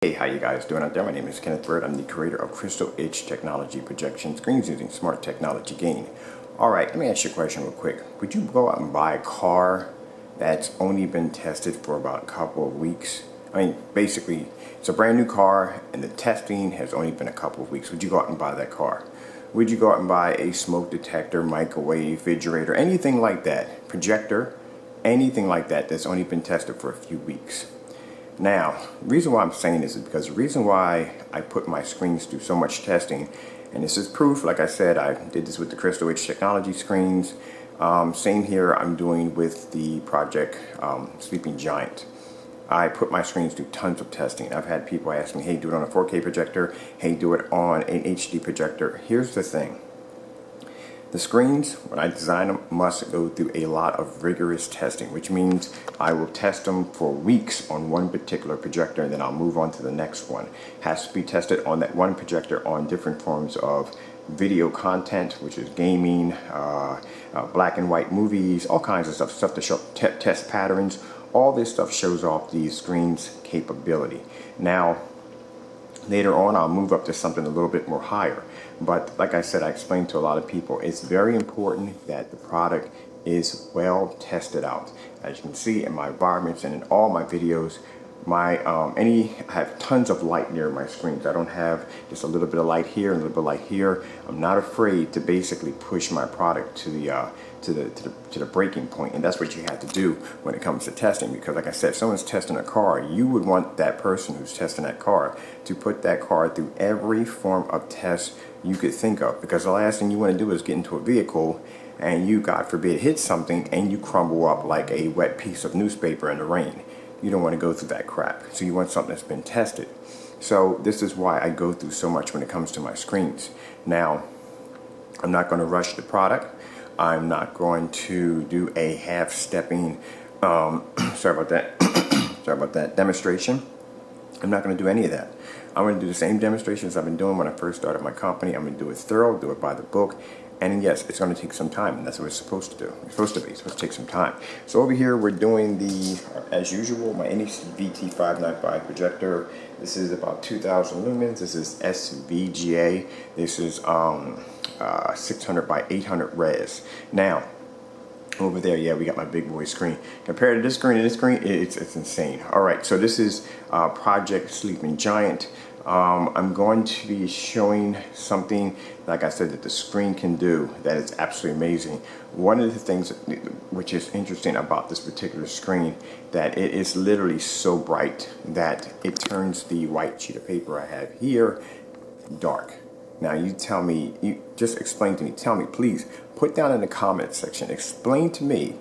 Hey, how you guys doing out there? My name is Kenneth Bird. I'm the creator of Crystal Edge Technology Projection Screens using Smart Technology Gain. Alright, let me ask you a question real quick. Would you go out and buy a car that's only been tested for about a couple of weeks? I mean, basically, it's a brand new car and the testing has only been a couple of weeks. Would you go out and buy that car? Would you go out and buy a smoke detector, microwave, refrigerator, anything like that, projector, anything like that that's only been tested for a few weeks? Now, the reason why I'm saying this is because the reason why I put my screens through so much testing, and this is proof, like I said, I did this with the Crystal Edge Technology screens. Same here, I'm doing with the project Sleeping Giant. I put my screens through tons of testing. I've had people ask me, hey, do it on a 4K projector, hey, do it on an HD projector. Here's the thing. The screens, when I design them, must go through a lot of rigorous testing, which means I will test them for weeks on one particular projector and then I'll move on to the next one. Has to be tested on that one projector on different forms of video content, which is gaming, black and white movies, all kinds of stuff to show test patterns. All this stuff shows off the screen's capability. Now, later on, I'll move up to something a little bit more higher. But like I said, I explained to a lot of people, it's very important that the product is well tested out. As you can see in my environments and in all my videos, I have tons of light near my screens. I don't have just a little bit of light here and a little bit of light here. I'm not afraid to basically push my product to the breaking point, and that's what you have to do when it comes to testing. Because like I said, if someone's testing a car, you would want that person who's testing that car to put that car through every form of test you could think of. Because the last thing you want to do is get into a vehicle and you, God forbid, hit something and you crumble up like a wet piece of newspaper in the rain. You don't want to go through that crap. So you want something that's been tested. So this is why I go through so much when it comes to my screens. Now, I'm not going to rush the product. I'm not going to do a half-stepping, sorry about that, demonstration. I'm not going to do any of that. I'm going to do the same demonstrations I've been doing when I first started my company. I'm going to do it thorough, do it by the book. And yes, it's going to take some time, and that's what it's supposed to do. It's supposed to be. It's supposed to take some time. So over here, we're doing the, as usual, my NEC VT595 projector. This is about 2,000 lumens. This is SVGA. This is 600 by 800 res. Now, over there, yeah, we got my big boy screen. Compared to this screen and this screen, it's insane. All right, so this is Project Sleeping Giant. I'm going to be showing something, like I said, that the screen can do that is absolutely amazing. One of the things which is interesting about this particular screen, that it is literally so bright that it turns the white sheet of paper I have here dark. Now you tell me, you just explain to me, tell me, please, put down in the comments section, explain to me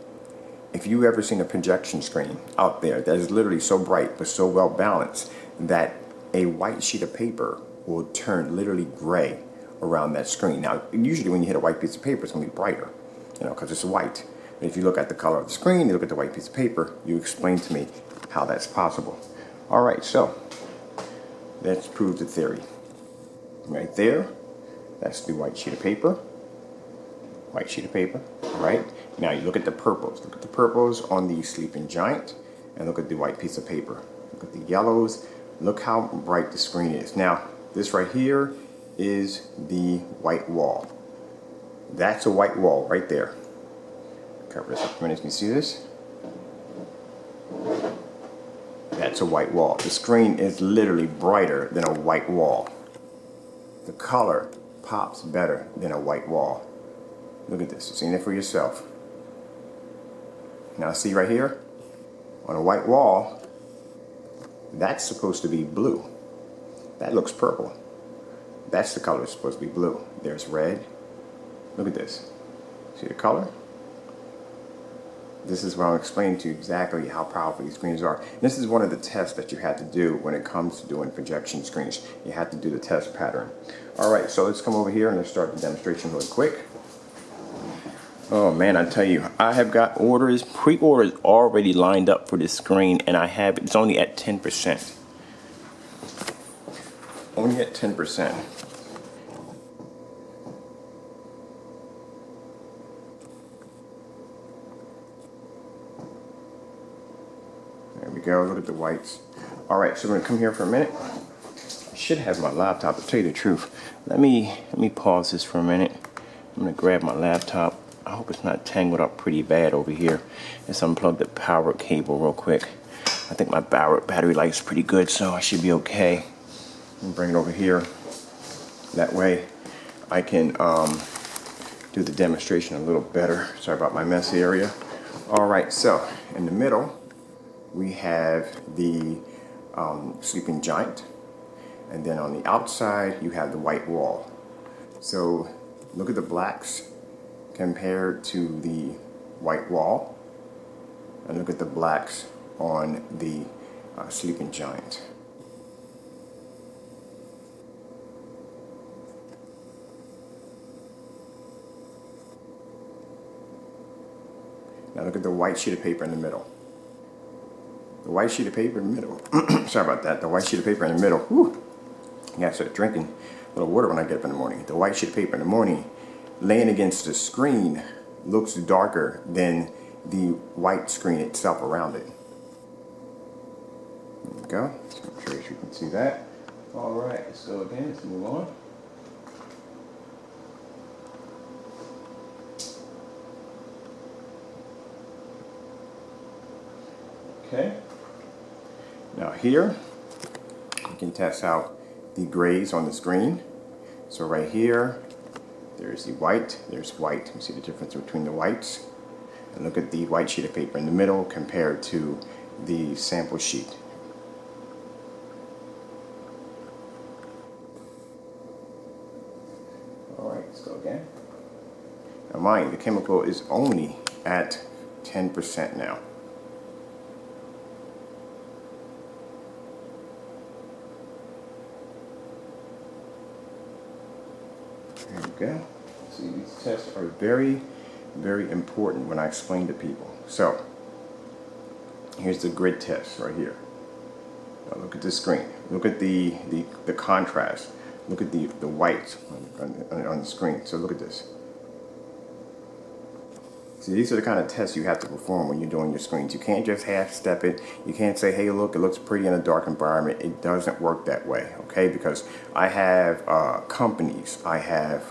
if you ever seen a projection screen out there that is literally so bright but so well balanced that a white sheet of paper will turn literally gray around that screen. Now, usually when you hit a white piece of paper, it's going to be brighter, because it's white. But if you look at the color of the screen, you look at the white piece of paper, you explain to me how that's possible. All right, so let's prove the theory. Right there, that's the white sheet of paper. White sheet of paper, right? Now you look at the purples. Look at the purples on the Sleeping Giant, and look at the white piece of paper. Look at the yellows. Look how bright the screen is. Now, this right here is the white wall. That's a white wall right there. Cover this up for a minute. Can you see this? That's a white wall. The screen is literally brighter than a white wall. The color pops better than a white wall. Look at this. You've seen it for yourself. Now see right here? On a white wall, that's supposed to be blue. That looks purple. That's the color it's supposed to be blue. There's red. Look at this. See the color? This is what I'm explaining to you exactly how powerful these screens are. And this is one of the tests that you have to do when it comes to doing projection screens. You have to do the test pattern. All right, so let's come over here and let's start the demonstration really quick. Oh man, I tell you, I have got pre-orders already lined up for this screen, and it's only at 10%. Only at 10%. There we go, look at the whites. All right, so we're gonna come here for a minute. I should have my laptop, to tell you the truth. Let me pause this for a minute. I'm gonna grab my laptop. I hope it's not tangled up pretty bad over here. Let's unplug the power cable real quick. I think my battery life's pretty good, so I should be okay. And bring it over here. That way I can do the demonstration a little better. Sorry about my messy area. All right, so in the middle we have the sleeping giant, and then on the outside you have the white wall. So look at the blacks compared to the white wall, and look at the blacks on the sleeping giant. Now look at the white sheet of paper in the middle. The white sheet of paper in the middle. Sorry about that. The white sheet of paper in the middle. Whew. Yeah, I started drinking a little water when I get up in the morning. The white sheet of paper in the morning, laying against the screen, looks darker than the white screen itself around it. There we go. I'm sure you can see that. All right, let's go again. Let's move on. Okay. Now here, you can test out the grays on the screen. So right here, there's the white, there's white. You see the difference between the whites? And look at the white sheet of paper in the middle compared to the sample sheet. All right, let's go again. Now mind, the chemical is only at 10% now. There we go. See, these tests are very, very important when I explain to people. So, here's the grid test right here. Now look at the screen. Look at the contrast. Look at the white on the screen. So look at this. See, these are the kind of tests you have to perform when you're doing your screens. You can't just half-step it. You can't say, hey, look, it looks pretty in a dark environment. It doesn't work that way, okay? Because I have companies, I have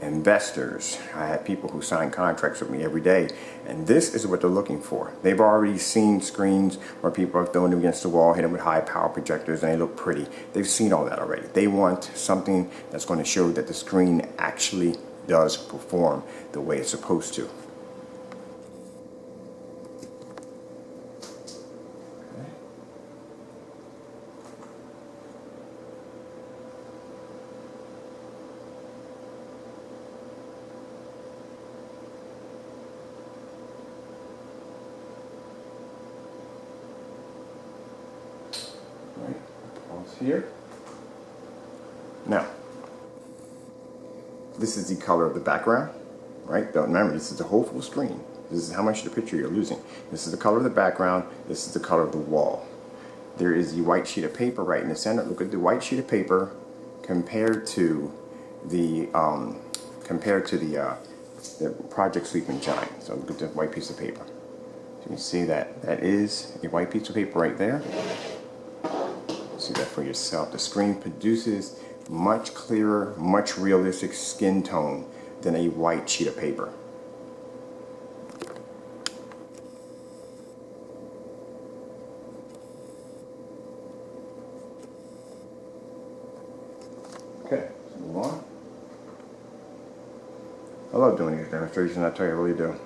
investors, I have people who sign contracts with me every day, and this is what they're looking for. They've already seen screens where people are throwing them against the wall, hit them with high power projectors, and they look pretty. They've seen all that already. They want something that's going to show that the screen actually does perform the way it's supposed to. Here. Now, this is the color of the background, right? Don't remember, this is the whole full screen. This is how much of the picture you're losing. This is the color of the background. This is the color of the wall. There is the white sheet of paper right in the center. Look at the white sheet of paper compared to the Project Sleeping Giant. So look at the white piece of paper. So you can see that that is a white piece of paper right there. See that for yourself. The screen produces much clearer, much realistic skin tone than a white sheet of paper. Okay, let's move on. I love doing these demonstrations, I tell you, I really do.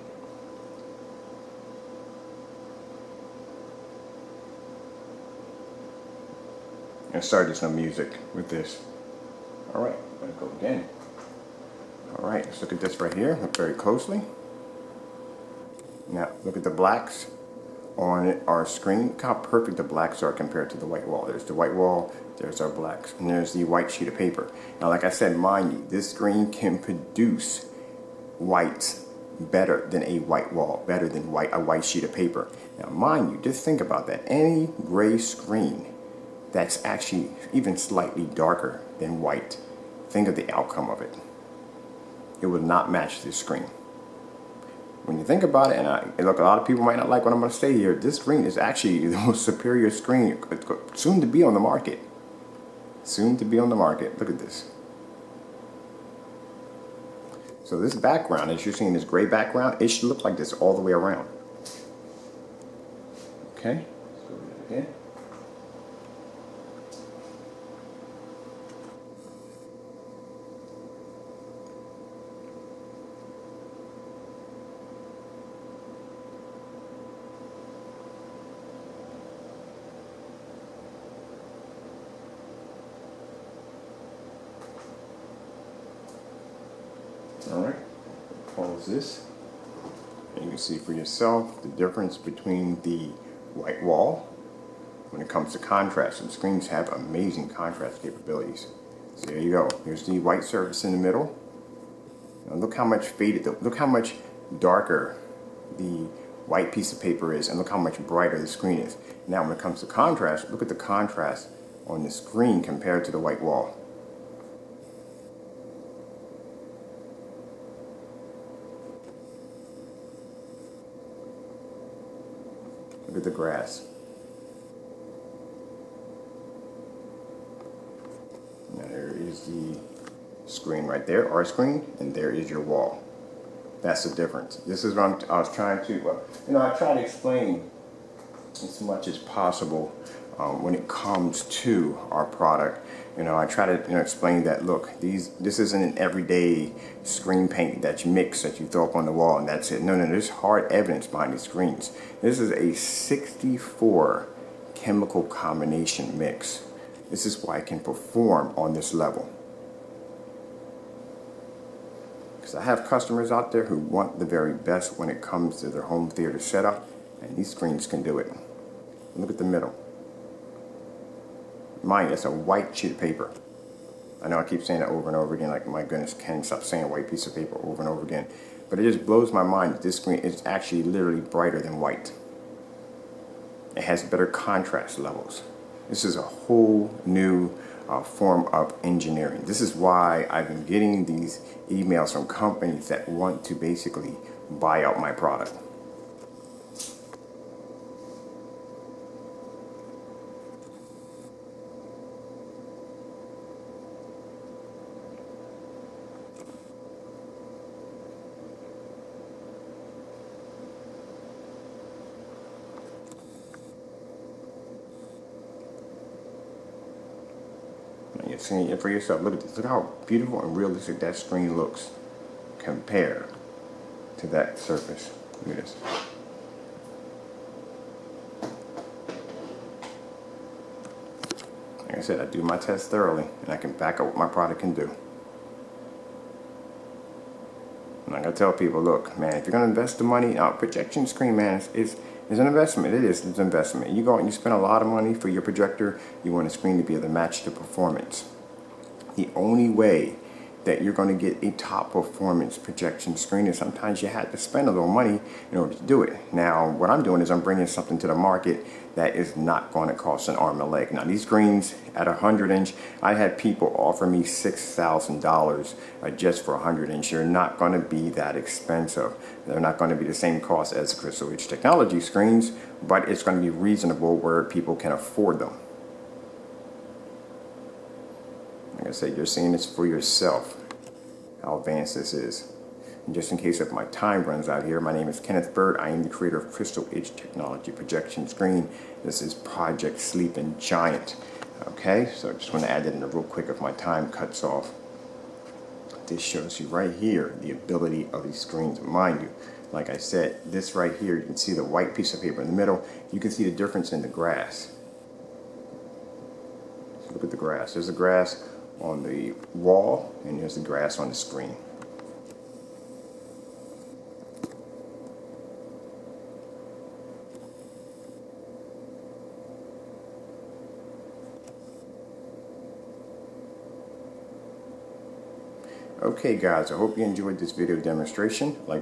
And start just some music with this. All right, I'm gonna go again. All right, let's look at this right here. Look very closely. Now, look at the blacks on our screen. Look how perfect the blacks are compared to the white wall. There's the white wall, there's our blacks, and there's the white sheet of paper. Now, like I said, mind you, this screen can produce whites better than a white wall, better than a white sheet of paper. Now, mind you, just think about that. Any gray screen that's actually even slightly darker than white, think of the outcome of it. It will not match this screen. When you think about it, and look, a lot of people might not like what I'm going to say here. This screen is actually the most superior screen soon to be on the market. Soon to be on the market. Look at this. So this background, as you're seeing this gray background, it should look like this all the way around. Okay. Let's go again. Alright, pause this, and you can see for yourself the difference between the white wall when it comes to contrast. And screens have amazing contrast capabilities. So there you go. Here's the white surface in the middle. Now look how much faded, look how much darker the white piece of paper is, and look how much brighter the screen is. Now when it comes to contrast, look at the contrast on the screen compared to the white wall. Look at the grass. Now there is the screen right there, our screen, and there is your wall. That's the difference. This is what I was trying to, I try to explain as much as possible when it comes to our product. I try to explain that, look, this isn't an everyday screen paint that you mix, that you throw up on the wall and that's it. No, there's hard evidence behind these screens. This is a 64 chemical combination mix. This is why it can perform on this level. Because I have customers out there who want the very best when it comes to their home theater setup, and these screens can do it. Look at the middle. Mind, it's a white sheet of paper. I know I keep saying that over and over again, like, my goodness, Ken, stop saying white piece of paper over and over again. But it just blows my mind that this screen is actually literally brighter than white. It has better contrast levels. This is a whole new form of engineering. This is why I've been getting these emails from companies that want to basically buy out my product. You're seeing it for yourself. Look at this. Look how beautiful and realistic that screen looks compared to that surface. Look at this. Like I said, I do my test thoroughly, and I can back up what my product can do. And I gotta tell people, look, man, if you're gonna invest the money, now projection screen, man, is an investment. It's an investment. You go out and you spend a lot of money for your projector. You want a screen to be able to match the performance. The only way that you're going to get a top performance projection screen is sometimes you have to spend a little money in order to do it. Now, what I'm doing is I'm bringing something to the market that is not going to cost an arm and a leg. Now, these screens at 100-inch, I had people offer me $6,000 just for 100-inch. They're not going to be that expensive. They're not going to be the same cost as the Crystal Edge Technology screens, but it's going to be reasonable where people can afford them. Like I said, you're seeing this for yourself, how advanced this is. And just in case if my time runs out here, my name is Kenneth Bird. I am the creator of Crystal Edge Technology Projection Screen. This is Project Sleeping Giant. Okay, so I just want to add that in real quick if my time cuts off. This shows you right here the ability of these screens. Mind you, like I said, this right here, you can see the white piece of paper in the middle. You can see the difference in the grass. So look at the grass. There's the grass on the wall, and here's the grass on the screen. Okay guys, I hope you enjoyed this video demonstration. Like,